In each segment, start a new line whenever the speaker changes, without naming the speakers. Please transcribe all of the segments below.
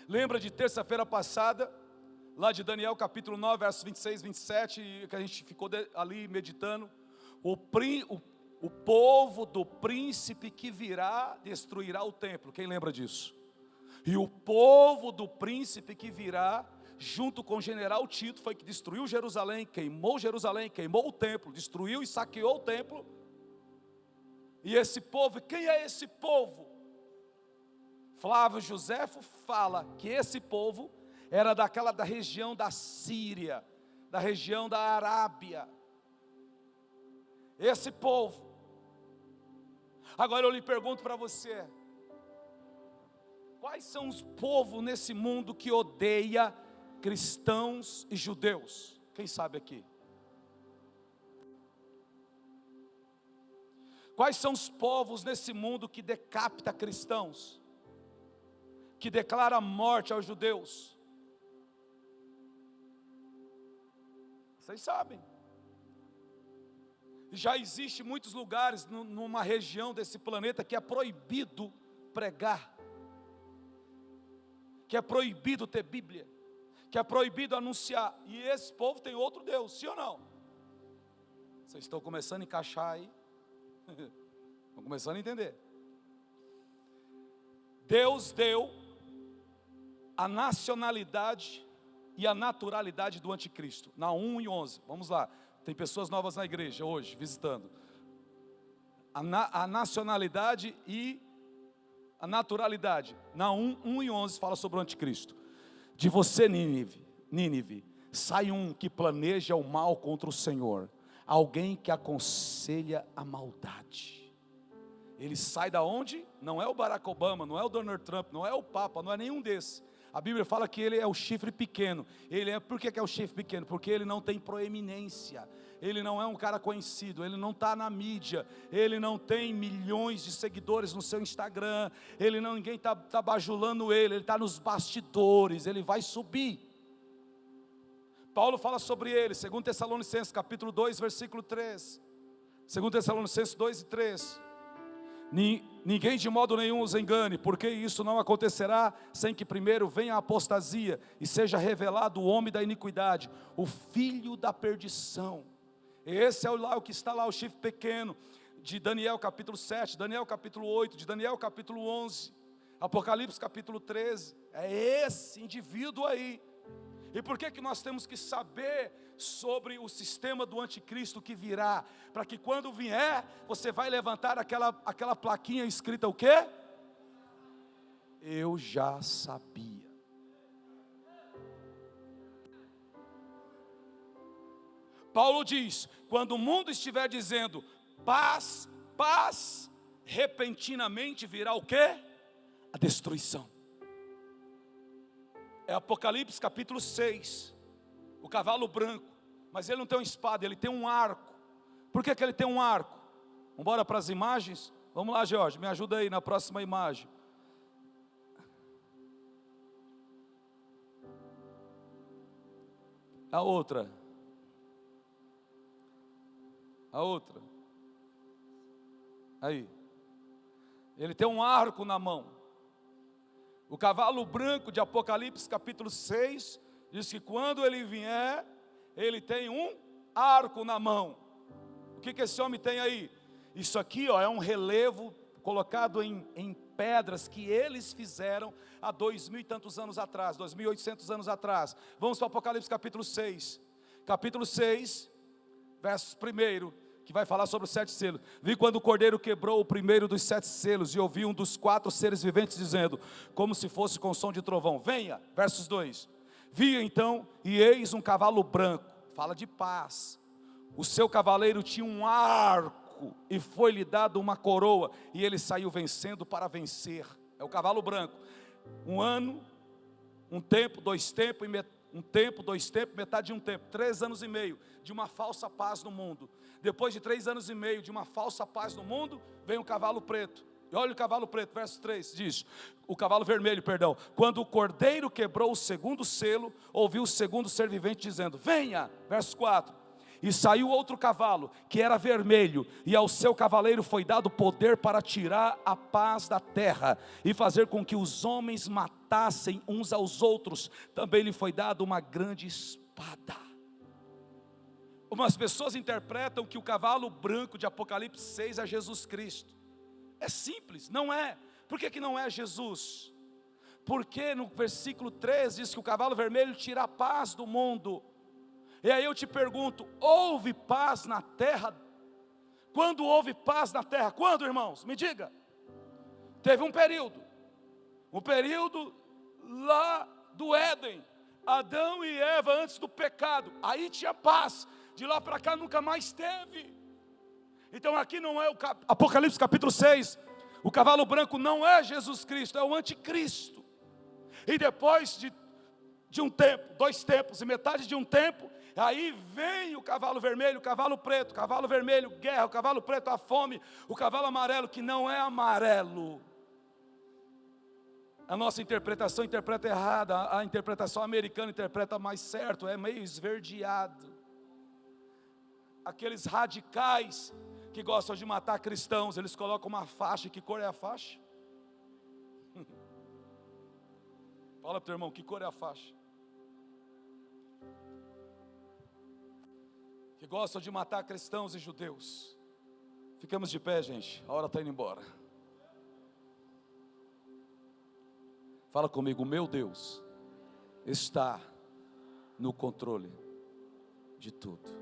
Lembra de terça-feira passada, lá de Daniel capítulo 9, versos 26, 27, que a gente ficou ali meditando? O povo do príncipe que virá destruirá o templo. Quem lembra disso? E o povo do príncipe que virá, junto com o general Tito, foi que destruiu Jerusalém, queimou o templo, destruiu e saqueou o templo. E esse povo, quem é esse povo? Flávio Joséfo fala que esse povo era da região da Síria, da região da Arábia. Esse povo. Agora eu lhe pergunto para você: quais são os povos nesse mundo que odeia cristãos e judeus? Quem sabe aqui? Quais são os povos nesse mundo que decapita cristãos? Que declara morte aos judeus? Vocês sabem. Já existe muitos lugares numa região desse planeta que é proibido pregar, que é proibido ter Bíblia, que é proibido anunciar. E esse povo tem outro Deus, sim ou não? Vocês estão começando a encaixar aí? Estão começando a entender. Deus deu a nacionalidade e a naturalidade do anticristo. Naum e 11, vamos lá. Tem pessoas novas na igreja hoje, visitando. A nacionalidade e a naturalidade. Naum 1 e 11 fala sobre o anticristo. De você, Nínive, sai um que planeja o mal contra o Senhor, alguém que aconselha a maldade. Ele sai da onde? Não é o Barack Obama, não é o Donald Trump, não é o Papa, não é nenhum desses. A Bíblia fala que ele é o chifre pequeno. Por que é o chifre pequeno? Porque ele não tem proeminência. Ele não é um cara conhecido, ele não está na mídia, ele não tem milhões de seguidores no seu Instagram, ninguém está bajulando ele está nos bastidores, ele vai subir. Paulo fala sobre ele, 2 Tessalonicenses capítulo 2, versículo 3. 2 Tessalonicenses 2 e 3. Ninguém de modo nenhum os engane, porque isso não acontecerá sem que primeiro venha a apostasia e seja revelado o homem da iniquidade, o filho da perdição. Esse é o que está lá, o chifre pequeno, de Daniel capítulo 7, Daniel capítulo 8, de Daniel capítulo 11, Apocalipse capítulo 13, é esse indivíduo aí. E por que nós temos que saber sobre o sistema do anticristo que virá? Para que quando vier, você vai levantar aquela plaquinha escrita o quê? Eu já sabia. Paulo diz, quando o mundo estiver dizendo paz, paz, repentinamente virá o quê? A destruição. É Apocalipse capítulo 6, o cavalo branco, mas ele não tem uma espada, ele tem um arco. Por que ele tem um arco? Vamos embora para as imagens? Vamos lá, Jorge, me ajuda aí na próxima imagem. A outra. Aí. Ele tem um arco na mão. O cavalo branco de Apocalipse capítulo 6, diz que quando ele vier, ele tem um arco na mão. O que esse homem tem aí? Isso aqui é um relevo colocado em pedras que eles fizeram há 2.000 e tantos anos atrás, 2.800 anos atrás. Vamos para Apocalipse capítulo 6. Capítulo 6, verso 1, que vai falar sobre os 7 selos. Vi quando o cordeiro quebrou o primeiro dos 7 selos, e ouvi um dos 4 seres viventes dizendo, como se fosse com som de trovão, venha, versos 2. Vi então, e eis um cavalo branco, fala de paz. O seu cavaleiro tinha um arco, e foi-lhe dado uma coroa, e ele saiu vencendo para vencer. É o cavalo branco. Um ano, um tempo, 2 tempos, um tempo, 2 tempos, metade de um tempo, 3 anos e meio de uma falsa paz no mundo. Depois de 3 anos e meio de uma falsa paz no mundo, vem o cavalo preto. E olha o cavalo preto, verso 3, diz, o cavalo vermelho, perdão. Quando o cordeiro quebrou o segundo selo, ouviu o segundo ser vivente dizendo, venha, verso 4. E saiu outro cavalo, que era vermelho, e ao seu cavaleiro foi dado poder para tirar a paz da terra, e fazer com que os homens matassem uns aos outros. Também lhe foi dado uma grande espada. Umas pessoas interpretam que o cavalo branco de Apocalipse 6 é Jesus Cristo. É simples, não é. Por que não é Jesus? Porque no versículo 3 diz que o cavalo vermelho tira a paz do mundo. E aí eu te pergunto, houve paz na terra? Quando houve paz na terra? Quando, irmãos? Me diga. Teve um período lá do Éden, Adão e Eva antes do pecado, aí tinha paz. De lá para cá nunca mais teve. Então aqui não é o Apocalipse capítulo 6, o cavalo branco não é Jesus Cristo, é o anticristo. E depois de um tempo, 2 tempos e metade de um tempo, aí vem o cavalo vermelho, o cavalo preto, cavalo vermelho, guerra, o cavalo preto, a fome, o cavalo amarelo, que não é amarelo. A nossa interpretação interpreta errada, a interpretação americana interpreta mais certo, é meio esverdeado. Aqueles radicais que gostam de matar cristãos, eles colocam uma faixa. Que cor é a faixa? Fala para o teu irmão, que cor é a faixa? Que gostam de matar cristãos e judeus. Ficamos de pé, gente, a hora está indo embora. Fala comigo, meu Deus está no controle de tudo.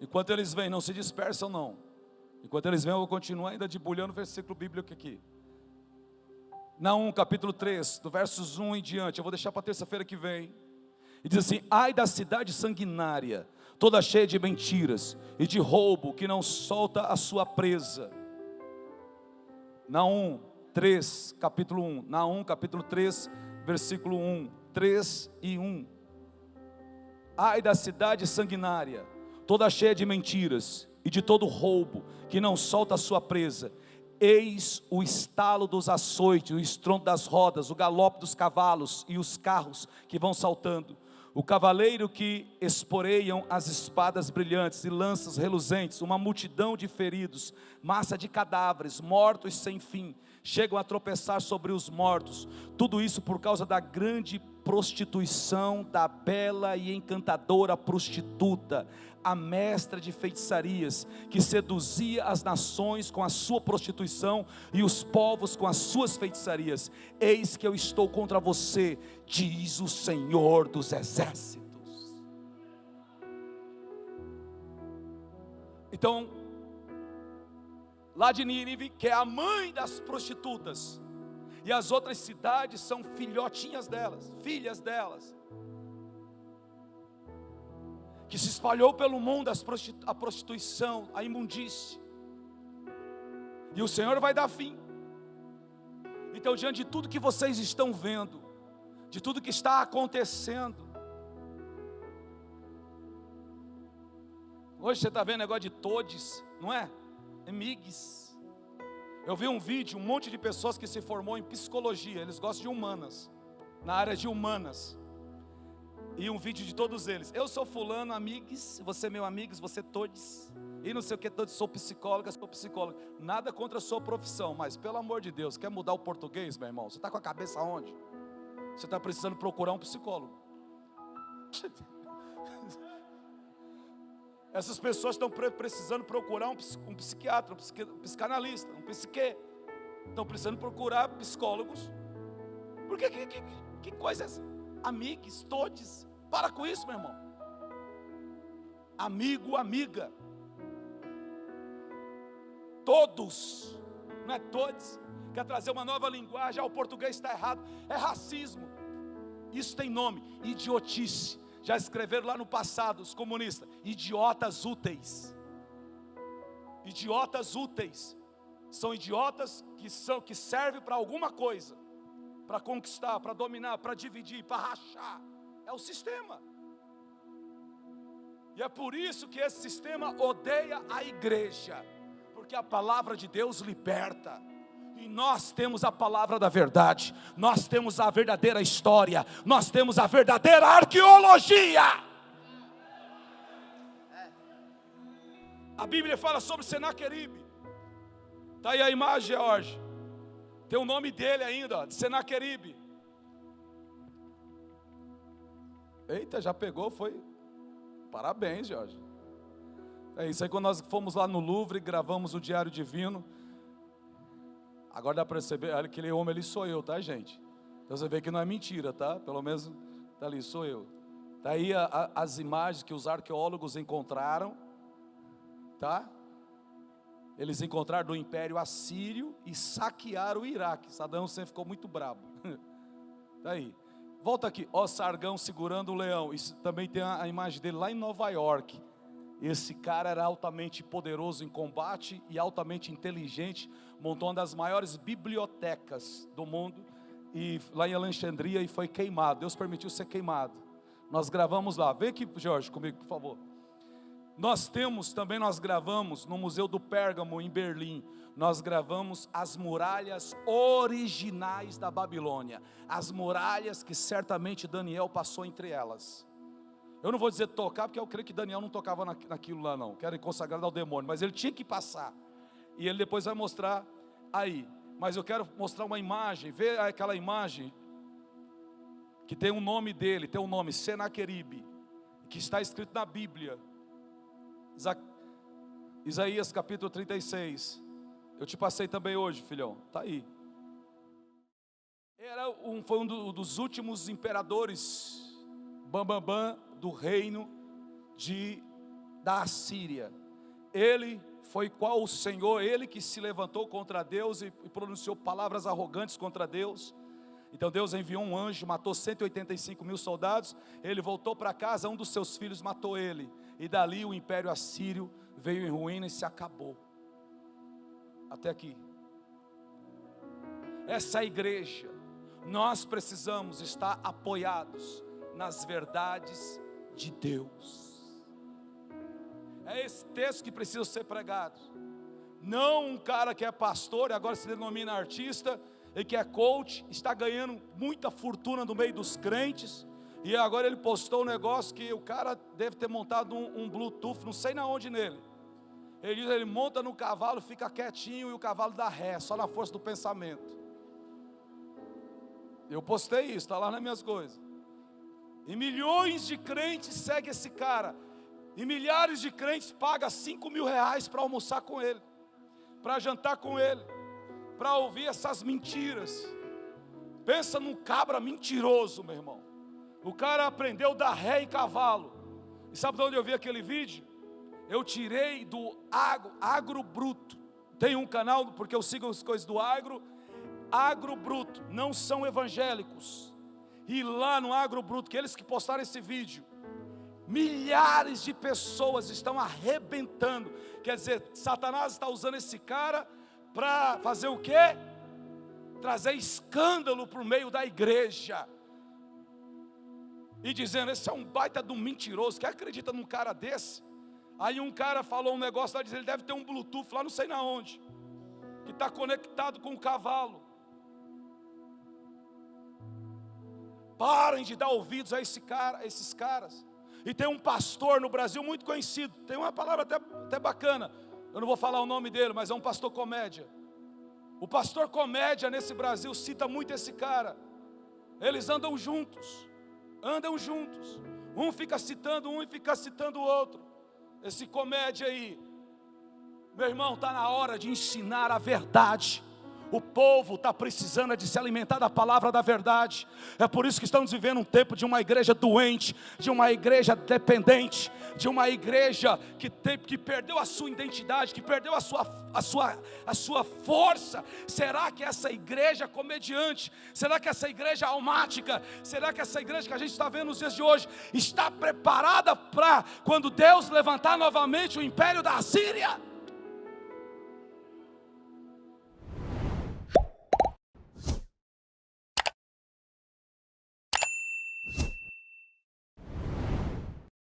Enquanto eles vêm, não se dispersam não. Enquanto eles vêm, eu vou continuar ainda debulhando o versículo bíblico aqui. Naum capítulo 3, do versos 1 em diante, eu vou deixar para terça-feira que vem. E diz assim: ai da cidade sanguinária, toda cheia de mentiras e de roubo, que não solta a sua presa. Naum 3, capítulo 1. Naum capítulo 3, versículo 1. 3 e 1. Ai da cidade sanguinária, toda cheia de mentiras e de todo roubo, que não solta a sua presa. Eis o estalo dos açoites, o estrondo das rodas, o galope dos cavalos e os carros que vão saltando. O cavaleiro que esporeiam as espadas brilhantes e lanças reluzentes, uma multidão de feridos, massa de cadáveres, mortos sem fim, chegam a tropeçar sobre os mortos. Tudo isso por causa da grande prostituição da bela e encantadora prostituta, a mestra de feitiçarias, que seduzia as nações com a sua prostituição e os povos com as suas feitiçarias. Eis que eu estou contra você, diz o Senhor dos exércitos. Então, lá de Nínive, que é a mãe das prostitutas, e as outras cidades são filhotinhas delas, filhas delas, que se espalhou pelo mundo a prostituição, a imundície, e o Senhor vai dar fim. Então, diante de tudo que vocês estão vendo, de tudo que está acontecendo, hoje você está vendo negócio de todes, não é? Emigues. Eu vi um vídeo, um monte de pessoas que se formou em psicologia, eles gostam de humanas, na área de humanas, e um vídeo de todos eles: eu sou fulano, amigos, você meu amigos, você todos, e não sei o que, todos, sou psicóloga, nada contra a sua profissão, mas pelo amor de Deus, quer mudar o português, meu irmão? Você está com a cabeça onde? Você está precisando procurar um psicólogo. Essas pessoas estão precisando procurar um psiquiatra, um psicanalista, um psique. Estão precisando procurar psicólogos. Porque que coisa é essa? Amigos, todos. Para com isso, meu irmão. Amigo, amiga. Todos. Não é todos. Quer trazer uma nova linguagem. O português está errado. É racismo. Isso tem nome. Idiotice. Já escreveram lá no passado os comunistas: idiotas úteis. Idiotas úteis são idiotas que servem para alguma coisa, para conquistar, para dominar, para dividir, para rachar. É o sistema. E é por isso que esse sistema odeia a igreja, porque a palavra de Deus liberta. E nós temos a palavra da verdade, nós temos a verdadeira história, nós temos a verdadeira arqueologia. A Bíblia fala sobre Senaqueribe. Está aí a imagem, Jorge. Tem o nome dele ainda, ó, de Senaqueribe. Eita, já pegou, foi. Parabéns, Jorge. É isso aí, quando nós fomos lá no Louvre, gravamos o Diário Divino. Agora dá para perceber, aquele homem ali sou eu, tá, gente? Então você vê que não é mentira, tá? Pelo menos tá ali, sou eu. Tá aí as imagens que os arqueólogos encontraram, tá? Eles encontraram do Império Assírio e saquearam o Iraque. Saddam Hussein ficou muito brabo. Tá aí. Volta aqui, ó, Sargão segurando o leão. Isso também tem a imagem dele lá em Nova York. Esse cara era altamente poderoso em combate e altamente inteligente. Montou uma das maiores bibliotecas do mundo, e lá em Alexandria, e foi queimado. Deus permitiu ser queimado. Nós gravamos lá. Vem aqui, Jorge, comigo, por favor. Nós gravamos no Museu do Pérgamo, em Berlim. Nós gravamos as muralhas originais da Babilônia. As muralhas que certamente Daniel passou entre elas. Eu não vou dizer tocar, porque eu creio que Daniel não tocava naquilo lá não. Quero consagrado ao demônio, mas ele tinha que passar. E ele depois vai mostrar aí. Mas eu quero mostrar uma imagem. Vê aquela imagem que tem o nome dele, tem o nome Senaqueribe, que está escrito na Bíblia. Isaías capítulo 36. Eu te passei também hoje, filhão. Está aí. Foi um dos últimos imperadores bambambam do reino da Assíria. Ele foi qual o Senhor, ele que se levantou contra Deus e pronunciou palavras arrogantes contra Deus. Então Deus enviou um anjo, matou 185.000 soldados. Ele voltou para casa, um dos seus filhos matou ele. E dali o Império Assírio veio em ruína e se acabou. Até aqui. Essa igreja, nós precisamos estar apoiados nas verdades de Deus. É esse texto que precisa ser pregado. Não um cara que é pastor e agora se denomina artista e que é coach, está ganhando muita fortuna no meio dos crentes, e agora ele postou um negócio que o cara deve ter montado um Bluetooth, não sei na onde nele. Ele diz, ele monta no cavalo, fica quietinho e o cavalo dá ré, só na força do pensamento. Eu postei isso, está lá nas minhas coisas. E milhões de crentes seguem esse cara. E milhares de crentes pagam 5 mil reais para almoçar com ele, para jantar com ele, para ouvir essas mentiras. Pensa num cabra mentiroso, meu irmão. O cara aprendeu a dar ré em cavalo. E sabe de onde eu vi aquele vídeo? Eu tirei do Agro Bruto. Tem um canal, porque eu sigo as coisas do Agro Bruto. Não são evangélicos. E lá no Agro Bruto, que eles que postaram esse vídeo, milhares de pessoas estão arrebentando. Quer dizer, Satanás está usando esse cara para fazer o quê? Trazer escândalo para o meio da igreja. E dizendo, esse é um baita de um mentiroso. Quem acredita num cara desse? Aí um cara falou um negócio lá, diz, ele deve ter um Bluetooth lá não sei na onde, que está conectado com o cavalo. Parem de dar ouvidos a esses caras. E tem um pastor no Brasil muito conhecido, tem uma palavra até bacana, eu não vou falar o nome dele, mas é um pastor comédia. O pastor comédia nesse Brasil cita muito esse cara. Eles andam juntos. Um fica citando um e fica citando o outro. Esse comédia aí, meu irmão, está na hora de ensinar a verdade. O povo está precisando de se alimentar da palavra da verdade. É por isso que estamos vivendo um tempo de uma igreja doente, de uma igreja dependente, de uma igreja que perdeu a sua identidade, que perdeu a sua força. Será que essa igreja comediante, será que essa igreja almática, será que essa igreja que a gente está vendo nos dias de hoje está preparada para quando Deus levantar novamente o império da Assíria?